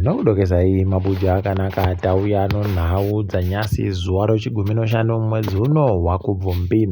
Nokudokesai mabuja akanaka tauya nhau dzanyasi zuwa rechigumi noshanu mwedzi uno waKubvumbi.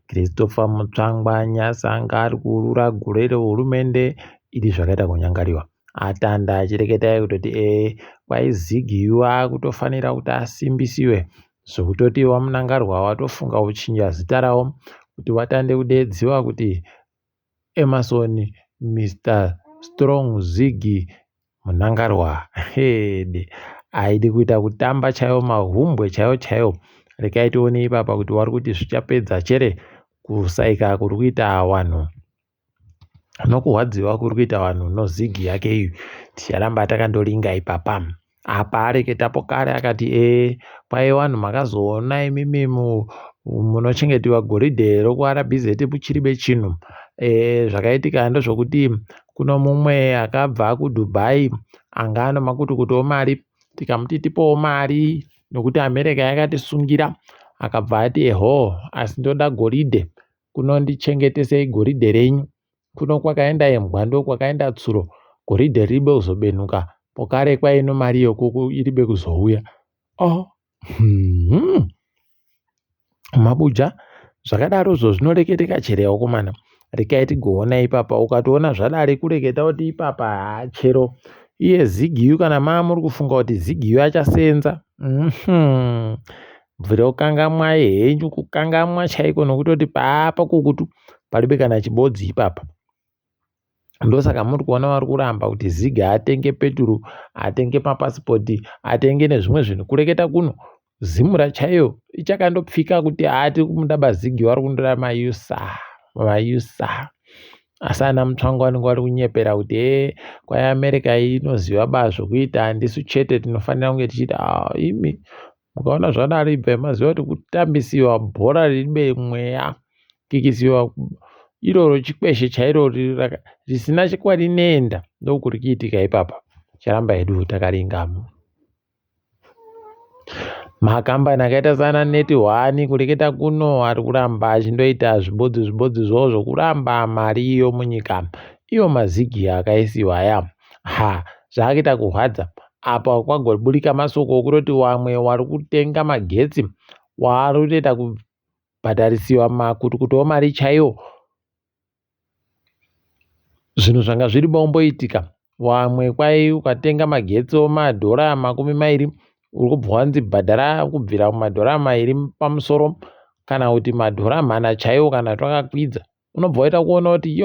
Christopher muChangwa nyasi anga ari kurura gore rehurumende iri zvakaita kunyangariwa. Atanda achireketa kutoti kwaizigiwa kutofanira kuti asimbisiwe zvokutoti wamunangarwa watofunga kuchinja zita rawo kuti watande kudedziwa kuti Emerson Mr Strong Ziggy munangarwa. Aidi kuita kutamba chaiwo mahumbwe chaiwo rekai tione ipapa kuti wari kuti zvichapedza chere kusaika kuri kuita wanhu nokuhwadziwa kuri kuita wanhu noZiggy yake iyi. Ticharamba takandolinga ipapa. Apa areketapo kare akati kwai wanhu makazoona imimi munochengetiwa goridhe rokuarabhizeti muchiribe chinhu. Zvakaitika ndozvokuti kuno mumwe akabva kuDubai anga ano makutukuti omari, tikamuti tipowo mari nokuti America yakatisungira, akabva ati asi ndoda goridhe, kunondichengetesei goridhe renyu, kuno kwakaenda Mhanduwe kwakaenda tsuro, goridhe ribe kuzobenuka pokare kwaino mari yokuku iribe kuzouya. Mabuja zvakadarozvo zvinoreketeka cherewo komana. Rekai tigoona ipapa, ukatoona zvadare kureketa kuti ipapa chero iye Ziggy kana muri kufunga kuti Ziggy achasenza, bvire kukangamwa henyu, kukangamwa chaiko nokutoti paapa kukutu paribe kana chibodzi ipapa. Ndosaka muri kuona vari kuramba kuti Ziggy atenge peturu, atenge mapasipoti, atenge nezvimwe zvinhu. Kureketa kuno zimura chaiyo ichakandopfika kuti ati kumudaba Ziggy vari kundoda mayusa. Asi naMutsvangwa vanenge vari kunyepera kuti kwai America inoziva baa zvokuita, handisu chete tinofanira kunge tichita imi mukaona zvadaro ibvai maziva kuti kutambisiwa bhora ribe mweya, kikisiwa iroro chikweshe chairo risina chikwadi neenda, ndokuri kuitika ipapa. Charamba hedu takaringamo. Makambani akaita sana neti hwani kureketa kuno ari kuramba achindoita zvibodzi zvawo zvokuramba mariyo munyika. Iyo maZiggy akaisiwa aya. Zvaakuita kuhwadza apa kwagoburika masoko okutoti wamwe wari kutenga magetsi waari kutoita kubhadharisiwa makutukuti mari chaiwo. Zvinhu zvanga zviri bomboitika. Wamwe kwai ukatenga magetsi omadhora 20 uri kubva wanzi bhadhara kubvira kumadhora 2 pamusoro, kana kuti madhora 4 chaiwo kana twakakwidza. Unobva waita kuona kuti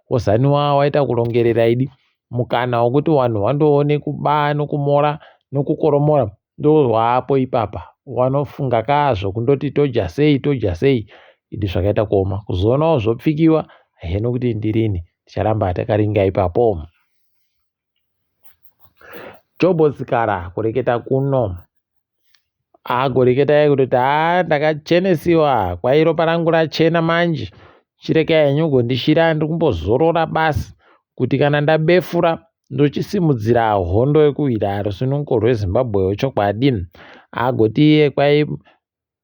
wozaniwa waita kurongerera idi mukana wokuti wanhu wandoone kubaa nokumora nokukoromora ndo hwapo ipapa. Wanofunga kazvo kundoti toja sei idi zvakaita kuoma. Kuzoonawo zvopfikiwa nokuti ndirini. Ticharamba takaringa ipapo. Chobotsikara kureketa kuno agoreketa kutoti ndakachenesiwa, kwai ropa rangu rachena manje, chirekai henyu kundishira ndiri kumbozorora basi kuti kana ndabefura ndochisimudzira hondo yekuhwira rusununguko rweZimbabwe dzochokwadi. Agoti iye kwai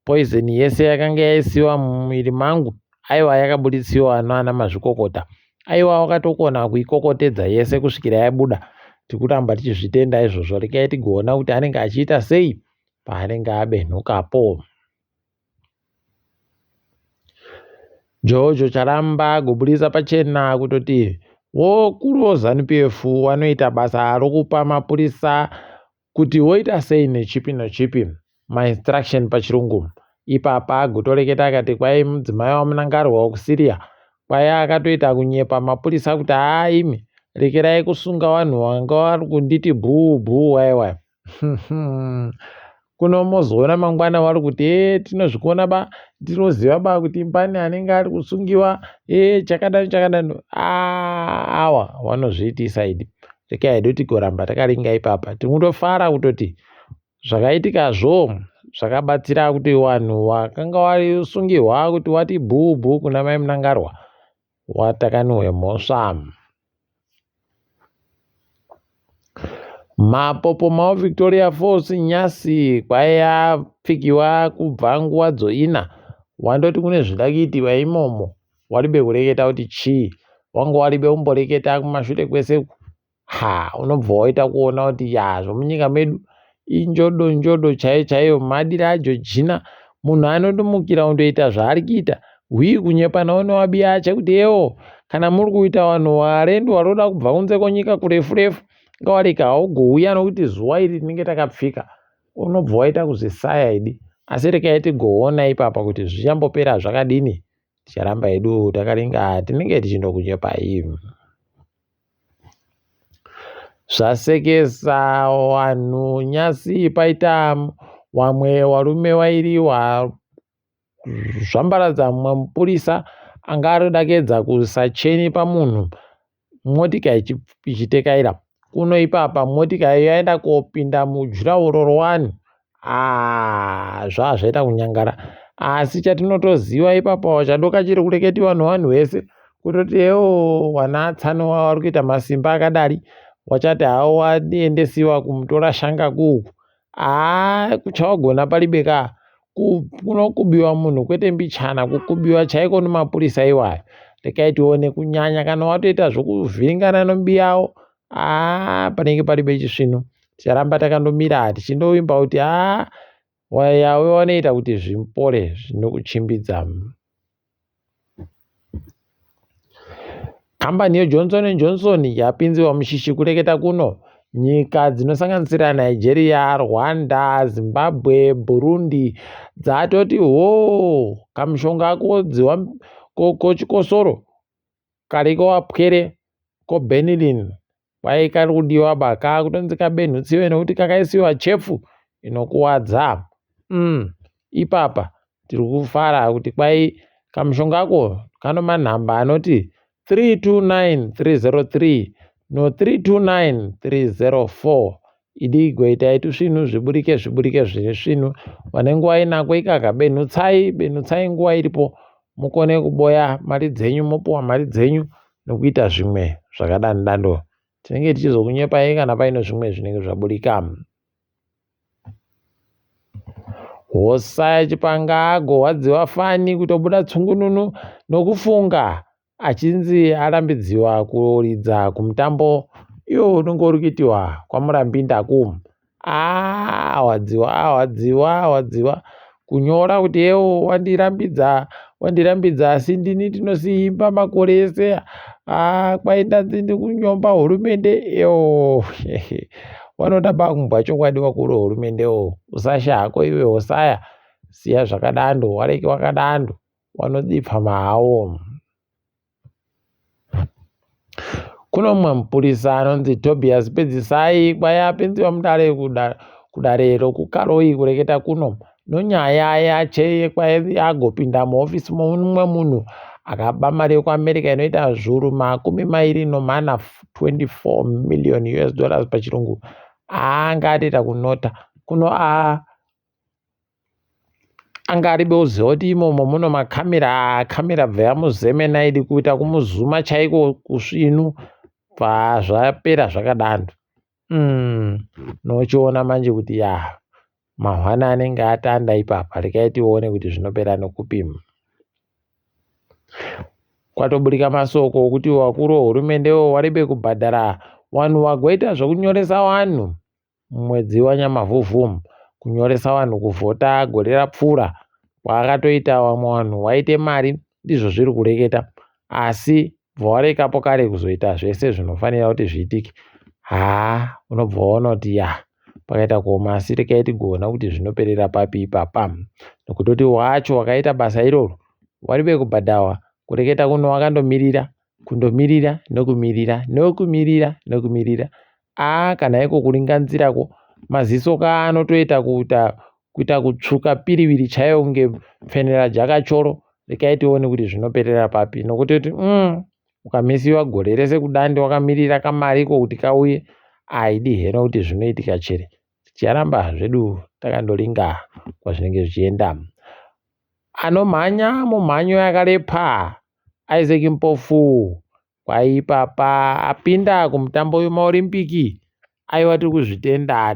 poison yese yakanga yaisiwa mumwiri mangu aiwa yakabuditsiwa nana mazvikokota. Aiwa wakatokona kuikokotedza yese kusvikira yabuda. Tikuramba tichizvitenda izvozvo. Rekai tigoona kuti anenge achiita sei paanenge abenhukapo. Jojo charamba kubudisa pachena kutoti wokuru weZANU-PF wanoita basa rokupa mapurisa kuti woita sei nechipi ma-instruction pachirungu. Ipapa agotoreketa akati kwai mudzimai wamunangarwa wekuSiria kwai akatoita kunyepa mapurisa kuti imi rekerai kusunga vanhu vanga vari kunditi bhuu waiwa. Kuno mozoona mangwana vari kuti tinozvikona tinoziva kuti pane anenge ari kusungiwa chakadano. Awa vanozviitisa idi. Rekai hedu tigoramba takaringa ipapa. Tingundofara kutoti zvakaitikazvo zvakabatsira kuti vanhu vakanga varisungirwa kuti wati bhuu kuna mai munangarwa watakaniwe mhosva. Mapopo mao Victoria Falls nyasi kwaiapfikiwa kubva nguva dzoina. Wandoti kune zvida kuitiwa imomo waribe kureketa kuti chii, wanga waribe kumboreketa kumashure kwese unobva waita kuona kuti zvomunyika medu injodo chaiyo madiri ajojina. Munhu anotomukira undoita zvaari kuita kunyepana unowabiya acha kuti kana muri kuita vanhu varendo varoda kubva kunze konyika kurefu ngawareka haugouya nokuti zuva iri tinenge takapfika. Unobva waita kuzvisaya idi. Asi rekai tigoona ipapa kuti zvichambopera zvakadini. Ticharamba hedu takaringa tinenge tichindokunyepai. Zvasekesa vanhu nyasi paita vamwe varume vairi zvambaradza mumwe mupurisa anga arodakedza kuisa cheni pamunhu, motika ichitekaira kuno ipapa motika yaenda kopinda mujurahoro rowanhu. Zvaita kunyangara. Asi chatinotoziva ipapa chadoka chiri kureketiwa nevanhu vese kutoti vanatsano vari kuita masimba akadari wachati havo waendesiwa kumutora shanga kuku. Kuchawagona palibeka kunokubiwa munhu kwete mbichana, kukubiwa chaiko nemapurisa iwayo. Rekai tione kunyanya kana watoita zvokuvhiringana nombi yavo panenge paribe chisvino. Ticharamba takandomira tichindoimba kuti yawe wanoita kuti zvipore zvinokuchimbidza. Kambani yeJohnson & Johnson yapinziwa mushishi kureketa kuno. Nyika dzinosanganisira Nigeria, Rwanda, Zimbabwe, Burundi dzatoti Kamushonga kochikosoro kariko wapwere koBenylin kwai kari kudiwa baka kutonzi kabenhutsiwe nokuti kakaisiwa chefu inokuwadza. Ipapa tiri kufara kuti kwai Kamushongako kanomanhamba anoti 329303 no329304. Idi goitai tusvinhu zviburike zvine svinhu. Vane nguva inako ikaka benhutsai nguva iripo mukone kuboya mari dzenyu, mopuwa mari dzenyu nokuita zvimwe zvakadando. Tinenge tichizokunyepai kana paino zvimwe zvinenge zvaburika. Hosa yachipanga agohwadziwa fani kutobuda tsungununu nokufunga achinzi arambidziwa kuridza kumutambo unenge uri kuitiwa kwaMurambindaku. Hwadziwa kunyora kuti wandirambidza asi ndini tinosiimba makore ese. Kwai ndanzi ndikunyomba hurumende. Wanoda kumbwa chokwadi wakuru hurumendewo. Usasha hako iwe hosaya, siya zvakadando, wareke wakadando, wanodipfa mahawo. Kuno mumwe mupurisa anonzi Tobias Pedzisai kwai apinziwa mudare kudare rokukaroi kureketa kuno nonyaya yache kwai agopinda muhofisi momumwe munhu akaba mari yekuAmerica inoita zviuru 24 million US dollars pachirungu. Anga atoita kunota kuno anga ariboziva kuti imomo muno makamera bva yamuzemenaidi kuita kumuzuma chaiko kusvinu zvapera zvakadando. Nochiona manje kuti mahwana anenge atanda ipapa. Rekai tione kuti zvinopera nekupi. Kwatoburika masoko okuti wakuru wehurumende waribe kubhadhara vanhu vagoita zvokunyoresa vanhu mumwedzi waNyamavhuvhu, kunyoresa vanhu kuvhota gore rapfuura. Kwakatoita vamwe vanhu waite mari, ndizvo zviri kureketa. Asi bvawarekapo kare kuzoita zvese zvinofanira kuti zviitike. Unobva waona kuti pakaita kuoma. Asi rekai tigoona kuti zvinoperera papi ipapa. Nokutoti wacho wakaita basa iroro waribe kubhadhawa. Kureketa kuno wakandomirira, kundomirira nokumirira. Kana iko kuringanzirako maziso kaanotoita kuita kutsvuka piriwiri chaiyo kunge pfenera jakachoro. Rekai tione kuti zvinoperera papi. Nokutoti ukamisiwa gore rese kudande wakamirira kamariko kuti kauye, aidi heno kuti zvinoitika chere. Ticharamba zvedu takandoringa kwazvinenge zvichienda. Anomhanya mumhanyo yakarepa Isaac Mpofu kwai ipapa apinda kumutambo wemaOrimpiki. Aiwa tikuzvitenda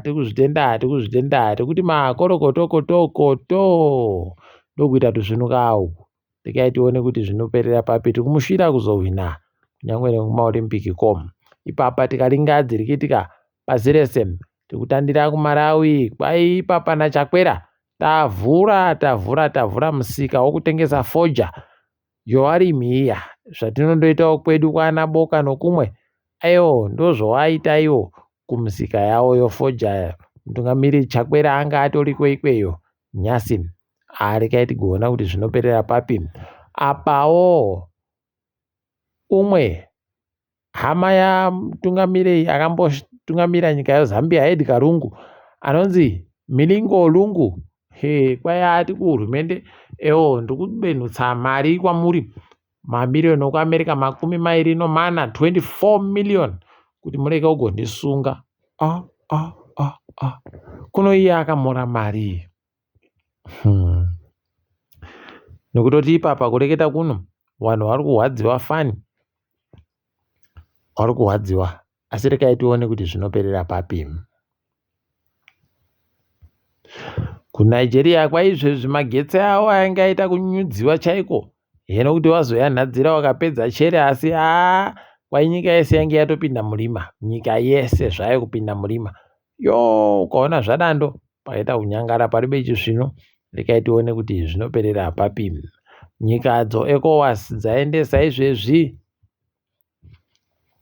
tekuti makorokotokotokoto ndokuita tuzvinuka uku. Rekai tione kuti zvinoperera papi. Tikumusvira kuzohwina kunyangwe nekumaOrimpiki komu. ipapa tikaringa dzirikitika pasi rese. Tikutandira kuMalawi kwai ipapa chakwera tavhura musika wokutengesa foja yowarimi iya zvatinondoitawo kwedu kwana Boka nokumwe. Aiwo ndozvowaita iwo kumusika yawo yofoja. Mutungamiri Chakwera anga atori ikweyo nyasi rekai tigoona kuti zvinoperera papi. Apawo umwe hama yamutungamiri akambotungamira nyika yeZambia Edgar Lungu anonzi Milingo Lungu kwai ati kuhurumende ndikubenutsa mari kwamuri mamiliyoni okuAmerica 24 24 million kuti mureke kugondisunga. Kuno iye akamora mari nokutoti ipapa kureketa kuno vanhu vari kuhwadziwa fani vari kuhwadziwa. Asi rekai tione kuti zvinoperera papi. KuNigeria kwaizvezvi magetsi avo ainge aita kunyudziwa chaiko. Hino kuti wazoyanhadzira wakapedza chere asi kwai nyika yese yange yatopinda murima. Nyika yese zvayo kupinda murima. Ukaona zvadando pakaita kunyangara paribe chizvino. Rekai tione kuti zvinoperera papi. Nyika dzoECOWAS dzaendesa izvezvi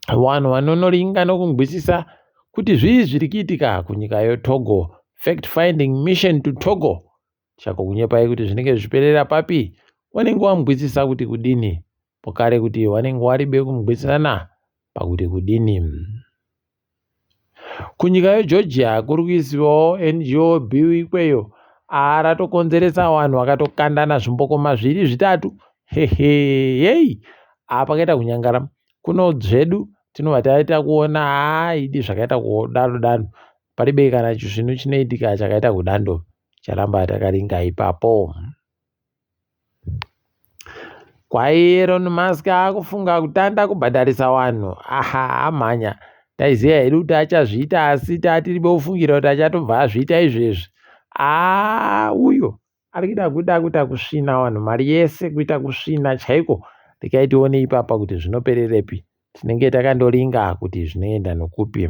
vanhu vanonoringa nokungwisisa kuti zvii zviri kuitika kunyika yeTogo. Fact finding mission to Togo. Chako kunyepai kuti zvinenge zviperera papi. Wanenge wamugwisisa kuti kudini. Pokare kuti wanenge waribe kumugwisisana pakuti kudini. Kunyika yeGeorgia kuri kuisiwawo NGO bill ikweyo ratokonzeresa vanhu vakatokandana zvimbokoma 2-3. Pakaita kunyangara. Kuno zvedu tinobva taita kuona idi zvakaita kudaro paribe kana chizvino chinoitika chakaita kudando charamba takaringa ipapo. Kwai Elon Musk akufunga kutanda kubhadharisa vanhu. Amhanya taiziva hedu kuti achazviita asi tiribe kufungira kuti achatobva azviita izvezvi. Uyo ari kuda kuita kusvina vanhu mari yese kuita kusvina chaiko. Rekai tione ipapa kuti zvinopererepi. Tinenge takandoringa kuti zvinoenda nokupi.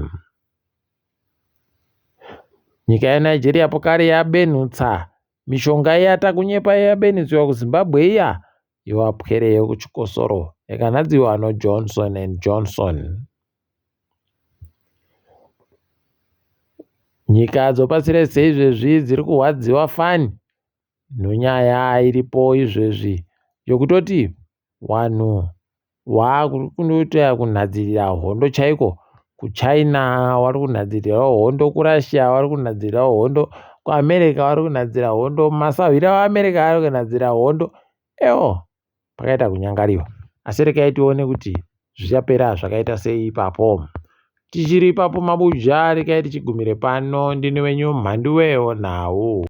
Nyika yeNigeria pokare yabenutsa mishonga yata kunyepa yabenutsiwa kuZimbabwe iya yowapwereyo kuchikosoro yakanyadziwa noJohnson and Johnson. Nyika dzopasi rese izvezvi dziri kuhwadziwa fani nonyaya iripo izvezvi yokutoti vanhu vakundoita kunhadzirira hondo chaiko. KuChina vari kunhadzirirawo hondo, kuRussia vari kunhadzirirawo hondo, kuAmerica vari kunhadzira hondo, masahwira vaAmerica vari kunhadzira hondo. Pakaita kunyangariwa. Asi rekai tione kuti zvichapera zvakaita sei ipapo. Tichiri ipapo mabuja rekai tichigumire pano. Ndini wenyu Mhanduwe Wenhau.